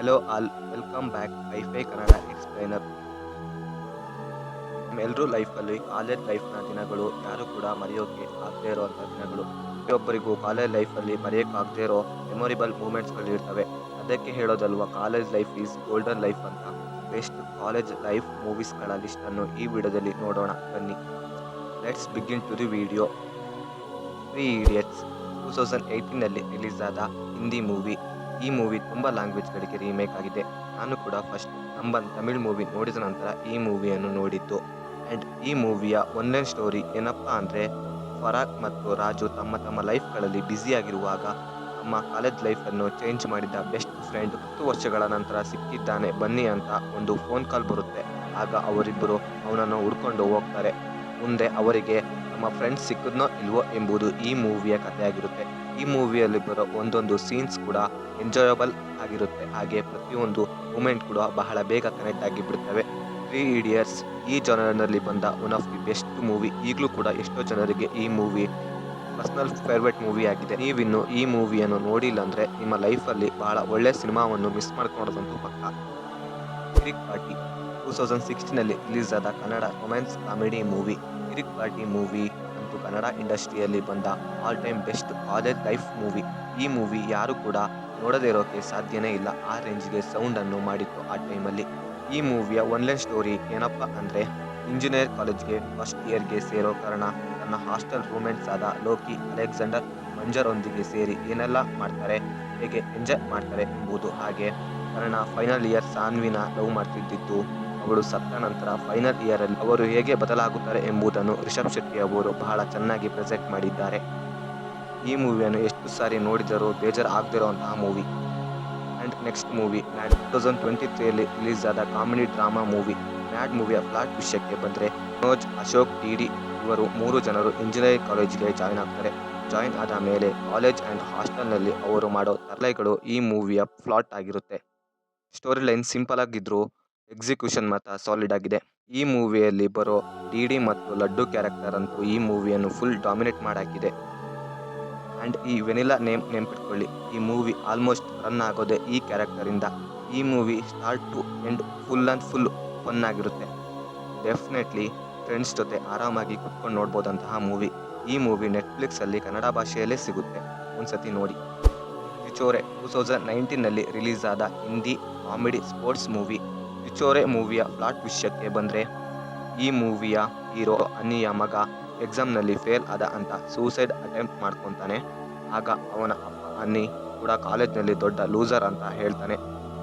Hello all, welcome back WiFi Kannada explainer. ನಮ್ಮೆಲ್ಲರೂ ಲೈಫಲ್ಲಿ college ಲೈಫ್ನ ದಿನಗಳು ಯಾರು ಕೂಡ ಮರೆಯೋಕೆ ಆಗದೇ ಇರೋವಂಥ ದಿನಗಳು. ಪ್ರತಿಯೊಬ್ಬರಿಗೂ ಕಾಲೇಜ್ ಲೈಫಲ್ಲಿ ಮರೆಯೋಕ್ಕಾಗದೇ ಇರೋ ಮೆಮೊರಿಬಲ್ ಮೂಮೆಂಟ್ಸ್ಗಳು ಇರ್ತವೆ. ಅದಕ್ಕೆ ಹೇಳೋದಲ್ವಾ college life is golden life ಅಂತ. ಬೆಸ್ಟ್ ಕಾಲೇಜ್ ಲೈಫ್ ಮೂವೀಸ್ಗಳ ಲಿಸ್ಟನ್ನು ಈ ವಿಡಿಯೋದಲ್ಲಿ ನೋಡೋಣ ಬನ್ನಿ. Let's begin to the video. Three Idiots 2018ನಲ್ಲಿ ರಿಲೀಸ್ ಆದ ಹಿಂದಿ ಮೂವಿ. ಈ ಮೂವಿ ತುಂಬ ಲ್ಯಾಂಗ್ವೇಜ್ಗಳಿಗೆ ರೀಮೇಕ್ ಆಗಿದೆ. ನಾನು ಕೂಡ ಫಸ್ಟ್ ತಮಿಳ್ ಮೂವಿ ನೋಡಿದ ನಂತರ ಈ ಮೂವಿಯನ್ನು ನೋಡಿದ್ದು. ಆ್ಯಂಡ್ ಈ ಮೂವಿಯ ಒನ್ಲೈನ್ ಸ್ಟೋರಿ ಏನಪ್ಪ ಅಂದರೆ, ಫರಾಕ್ ಮತ್ತು ರಾಜು ತಮ್ಮ ತಮ್ಮ ಲೈಫ್ಗಳಲ್ಲಿ ಬ್ಯುಸಿಯಾಗಿರುವಾಗ ತಮ್ಮ ಕಾಲೇಜ್ ಲೈಫನ್ನು ಚೇಂಜ್ ಮಾಡಿದ ಬೆಸ್ಟ್ ಫ್ರೆಂಡ್ 10 ವರ್ಷಗಳ ನಂತರ ಸಿಕ್ಕಿದ್ದಾನೆ ಬನ್ನಿ ಅಂತ ಒಂದು ಫೋನ್ ಕಾಲ್ ಬರುತ್ತೆ. ಆಗ ಅವರಿಬ್ಬರು ಅವನನ್ನು ಹುಡ್ಕೊಂಡು ಹೋಗ್ತಾರೆ. ಮುಂದೆ ಅವರಿಗೆ ನಮ್ಮ ಫ್ರೆಂಡ್ಸ್ ಸಿಕ್ಕಿದ್ನೋ ಇಲ್ವೋ ಎಂಬುದು ಈ ಮೂವಿಯ ಕಥೆಯಾಗಿರುತ್ತೆ. ಈ ಮೂವಿಯಲ್ಲಿ ಬರೋ ಒಂದೊಂದು ಸೀನ್ಸ್ ಕೂಡ ಎಂಜಾಯಬಲ್ ಆಗಿರುತ್ತೆ. ಹಾಗೆ ಪ್ರತಿಯೊಂದು ಮೂಮೆಂಟ್ ಕೂಡ ಬಹಳ ಬೇಗ ಕನೆಕ್ಟ್ ಆಗಿ ಬಿಡ್ತವೆ. ತ್ರೀ ಇಡಿಯಟ್ಸ್ ಈ ಜನರಲ್ಲಿ ಬಂದ one of the best movie. ಈಗಲೂ ಕೂಡ ಎಷ್ಟೋ ಜನರಿಗೆ ಈ ಮೂವಿ ಪರ್ಸನಲ್ ಫೇವ್ರೆಟ್ ಮೂವಿ ಆಗಿದೆ. ನೀವಿನ್ನು ಈ ಮೂವಿಯನ್ನು ನೋಡಿಲ್ಲ ಅಂದರೆ ನಿಮ್ಮ ಲೈಫಲ್ಲಿ ಬಹಳ ಒಳ್ಳೆ ಸಿನಿಮಾವನ್ನು ಮಿಸ್ ಮಾಡ್ಕೊಳೋದಂತೂ ಪಕ್ಕ. ಕಿರಿಕ್ ಪಾರ್ಟಿ 2016ನಲ್ಲಿ ರಿಲೀಸ್ ಆದ ಕನ್ನಡ ರೊಮ್ಯಾನ್ಸ್ ಕಾಮಿಡಿ ಮೂವಿ. ಕಿರಿಕ್ ಪಾರ್ಟಿ ಮೂವಿ ಅಂತೂ ಕನ್ನಡ ಇಂಡಸ್ಟ್ರಿಯಲ್ಲಿ ಬಂದ all time best college life movie. ಈ ಮೂವಿ ಯಾರು ಕೂಡ ನೋಡದೇ ಇರೋಕೆ ಸಾಧ್ಯನೇ ಇಲ್ಲ. ಆ ರೇಂಜ್ಗೆ ಸೌಂಡನ್ನು ಮಾಡಿತ್ತು ಆ ಟೈಮಲ್ಲಿ. ಈ ಮೂವಿಯ ಒನ್ಲೈನ್ ಸ್ಟೋರಿ ಏನಪ್ಪ ಅಂದರೆ, ಇಂಜಿನಿಯರ್ ಕಾಲೇಜ್ಗೆ ಫಸ್ಟ್ ಇಯರ್ಗೆ ಸೇರೋ ಕಾರಣ ತನ್ನ ಹಾಸ್ಟೆಲ್ ರೂಮ್ಮೇಟ್ಸ್ ಆದ ಲೋಕಿ, ಅಲೆಕ್ಸಾಂಡರ್, ಮಂಜರೊಂದಿಗೆ ಸೇರಿ ಏನೆಲ್ಲ ಮಾಡ್ತಾರೆ, ಹೇಗೆ ಎಂಜಾಯ್ ಮಾಡ್ತಾರೆ ಎಂಬುದು. ಹಾಗೆ ಕಾರಣ ಫೈನಲ್ ಇಯರ್ ಸಾನ್ವಿನ ಲವ್ ಮಾಡ್ತಿದ್ದಿದ್ದು, ಅವಳು ಸತ್ತ ನಂತರ ಫೈನಲ್ ಇಯರಲ್ಲಿ ಅವರು ಹೇಗೆ ಬದಲಾಗುತ್ತಾರೆ ಎಂಬುದನ್ನು ರಿಷಬ್ ಶೆಟ್ಟಿ ಅವರು ಬಹಳ ಚೆನ್ನಾಗಿ ಪ್ರೆಸೆಂಟ್ ಮಾಡಿದ್ದಾರೆ. ಈ ಮೂವಿಯನ್ನು ಎಷ್ಟು ಸಾರಿ ನೋಡಿದರೂ ಬೇಜಾರು ಆಗದಿರುವಂತಹ movie. And next movie Mad 2023ಯಲ್ಲಿ ರಿಲೀಸ್ ಆದ ಕಾಮಿಡಿ ಡ್ರಾಮಾ ಮೂವಿ. ಮ್ಯಾಡ್ ಮೂವಿಯ ಪ್ಲಾಟ್ ವಿಷಯಕ್ಕೆ ಬಂದರೆ, ಮನೋಜ್, ಅಶೋಕ್, ಡಿ ಇವರು 3 ಜನರು ಇಂಜಿನಿಯರಿಂಗ್ ಕಾಲೇಜಿಗೆ ಜಾಯ್ನ್ ಆಗ್ತಾರೆ. ಜಾಯ್ನ್ ಆದ ಮೇಲೆ ಕಾಲೇಜ್ ಆ್ಯಂಡ್ ಹಾಸ್ಟೆಲ್ನಲ್ಲಿ ಅವರು ಮಾಡೋ ತರಲೆಗಳು ಈ ಮೂವಿಯ ಪ್ಲಾಟ್ ಆಗಿರುತ್ತೆ. ಸ್ಟೋರಿ ಲೈನ್ ಸಿಂಪಲ್ ಆಗಿದ್ರೂ ಎಕ್ಸಿಕ್ಯೂಷನ್ ಮಾತ್ರ ಸಾಲಿಡ್ ಆಗಿದೆ. ಈ ಮೂವಿಯಲ್ಲಿ ಬರೋ ಡಿ ಮತ್ತು ಲಡ್ಡು ಕ್ಯಾರೆಕ್ಟರ್ ಅಂತೂ ಈ ಮೂವಿಯನ್ನು ಫುಲ್ ಡಾಮಿನೇಟ್ ಮಾಡಾಕಿದೆ. ಆ್ಯಂಡ್ ಈ ವೆನಿಲಾ ನೇಮ್ ನೆನ್ಪಿಟ್ಕೊಳ್ಳಿ, ಈ ಮೂವಿ ಆಲ್ಮೋಸ್ಟ್ ರನ್ ಆಗೋದೆ ಈ ಕ್ಯಾರೆಕ್ಟರಿಂದ. ಈ movie start to end full fun ಆಗಿರುತ್ತೆ. ಡೆಫಿನೆಟ್ಲಿ ಫ್ರೆಂಡ್ಸ್ ಜೊತೆ ಆರಾಮಾಗಿ ಕುತ್ಕೊಂಡು ನೋಡ್ಬೋದಂತಹ ಮೂವಿ. ಈ ಮೂವಿ ನೆಟ್ಫ್ಲಿಕ್ಸಲ್ಲಿ ಕನ್ನಡ ಭಾಷೆಯಲ್ಲೇ ಸಿಗುತ್ತೆ, ಒಂದ್ಸತಿ ನೋಡಿ. ಚಿಚೋರೆ 2019ನಲ್ಲಿ ರಿಲೀಸ್ ಆದ Hindi comedy sports movie. Chhichhore ಮೂವಿಯ ಪ್ಲಾಟ್ ವಿಷಯಕ್ಕೆ ಬಂದರೆ, ಈ ಮೂವಿಯ ಹೀರೋ ಅನ್ನಿಯ ಮಗ ಎಕ್ಸಾಮ್ನಲ್ಲಿ ಫೇಲ್ ಆದ ಅಂತ ಸೂಸೈಡ್ ಅಟೆಂಪ್ಟ್ ಮಾಡ್ಕೊತಾನೆ. ಆಗ ಅವನ ಅಪ್ಪ ಅನ್ನಿ ಕೂಡ ಕಾಲೇಜ್ನಲ್ಲಿ ದೊಡ್ಡ ಲೂಸರ್ ಅಂತ ಹೇಳ್ತಾನೆ.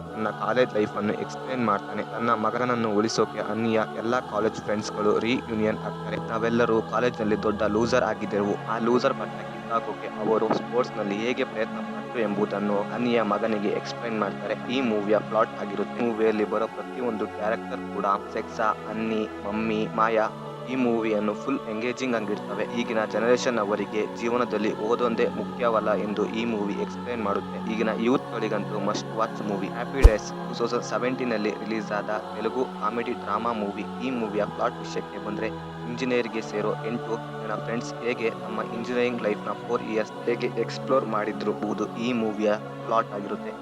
ತನ್ನ ಕಾಲೇಜ್ ಲೈಫನ್ನು ಎಕ್ಸ್ಪ್ಲೇನ್ ಮಾಡ್ತಾನೆ. ತನ್ನ ಮಗನನ್ನು ಉಳಿಸೋಕೆ ಅನ್ನಿಯ ಎಲ್ಲ ಕಾಲೇಜ್ ಫ್ರೆಂಡ್ಸ್ಗಳು ರಿಯೂನಿಯನ್ ಆಗ್ತಾರೆ. ನಾವೆಲ್ಲರೂ ಕಾಲೇಜ್ನಲ್ಲಿ ದೊಡ್ಡ ಲೂಸರ್ ಆಗಿದ್ದೆವು. ಆ ಲೂಸರ್ ಪಟ್ಟ ಕಿತ್ತಾಕೋಕೆ ಅವರು ಸ್ಪೋರ್ಟ್ಸ್ನಲ್ಲಿ ಹೇಗೆ ಪ್ರಯತ್ನ ಪಟ್ಟರು ಎಂಬುದನ್ನು ಅನ್ನಿಯ ಮಗನಿಗೆ ಎಕ್ಸ್ಪ್ಲೈನ್ ಮಾಡ್ತಾರೆ. ಈ ಮೂವಿಯ ಪ್ಲಾಟ್ ಆಗಿರುತ್ತೆ. ಮೂವಿಯಲ್ಲಿ ಬರೋ ಪ್ರತಿಯೊಂದು ಕ್ಯಾರೆಕ್ಟರ್ ಕೂಡ ಸೆಕ್ಸ, ಅನ್ನಿ, ಮಮ್ಮಿ, ಮಾಯಾ ಈ ಮೂವಿಯನ್ನು ಫುಲ್ ಎಂಗೇಜಿಂಗ್ ಆಗಿರ್ತವೆ. ಈಗಿನ ಜನರೇಷನ್ ಅವರಿಗೆ ಜೀವನದಲ್ಲಿ ಓದೊಂದೇ ಮುಖ್ಯವಲ್ಲ ಎಂದು ಈ ಮೂವಿ ಎಕ್ಸ್ಪ್ಲೇನ್ ಮಾಡುತ್ತೆ. ಈಗಿನ ಯೂತ್ಗಳಿಗಂತೂ must watch movie. Happy days 2017ನಲ್ಲಿ ರಿಲೀಸ್ ಆದ ತೆಲುಗು ಕಾಮಿಡಿ ಡ್ರಾಮಾ ಮೂವಿ. ಈ ಮೂವಿಯ ಪ್ಲಾಟ್ ವಿಷಯಕ್ಕೆ ಬಂದರೆ, ಇಂಜಿನಿಯರ್ಗೆ ಸೇರೋ 8 ಜನ ಫ್ರೆಂಡ್ಸ್ ಹೇಗೆ ತಮ್ಮ ಇಂಜಿನಿಯರಿಂಗ್ ಲೈಫ್ನ 4 ಇಯರ್ಸ್ ಹೇಗೆ ಎಕ್ಸ್ಪ್ಲೋರ್ ಮಾಡಿದ್ರು ಎಂಬುದು ಈ ಮೂವಿಯ ಪ್ಲಾಟ್ ಆಗಿರುತ್ತೆ.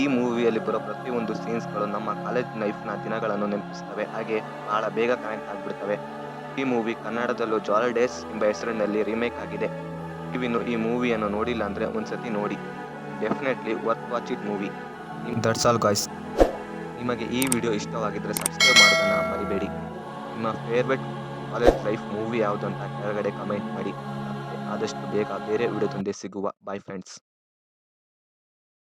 ಈ ಮೂವಿಯಲ್ಲಿ ಬರೋ ಪ್ರತಿಯೊಂದು ಸೀನ್ಸ್ಗಳು ನಮ್ಮ ಕಾಲೇಜ್ ಲೈಫ್ನ ದಿನಗಳನ್ನು ನೆನಪಿಸ್ತವೆ. ಹಾಗೆ ಬಹಳ ಬೇಗ ಕನೆಕ್ಟ್ ಆಗಿಬಿಡ್ತವೆ. ಈ ಮೂವಿ ಕನ್ನಡದಲ್ಲೂ ಜಾಲಿ ಡೇಸ್ ಎಂಬ ಹೆಸರಿನಲ್ಲಿ ರೀಮೇಕ್ ಆಗಿದೆ. ನೀವಿನ್ನು ಈ ಮೂವಿಯನ್ನು ನೋಡಿಲ್ಲ ಅಂದರೆ ಒಂದ್ಸತಿ ನೋಡಿ. Definitely worth watch it movie. That's all guys. ನಿಮಗೆ ಈ ವಿಡಿಯೋ ಇಷ್ಟವಾಗಿದ್ದರೆ ಸಬ್ಸ್ಕ್ರೈಬ್ ಮಾಡೋದನ್ನು ಮರಿಬೇಡಿ. ನಿಮ್ಮ ಫೇವ್ರೆಟ್ ಕಾಲೇಜ್ ಲೈಫ್ ಮೂವಿ ಯಾವುದು ಅಂತ ಕೆಳಗಡೆ ಕಮೆಂಟ್ ಮಾಡಿ. ಮತ್ತೆ ಆದಷ್ಟು ಬೇಗ ಬೇರೆ ವಿಡಿಯೋದೊಂದಿಗೆ ಸಿಗುವ. Bye friends.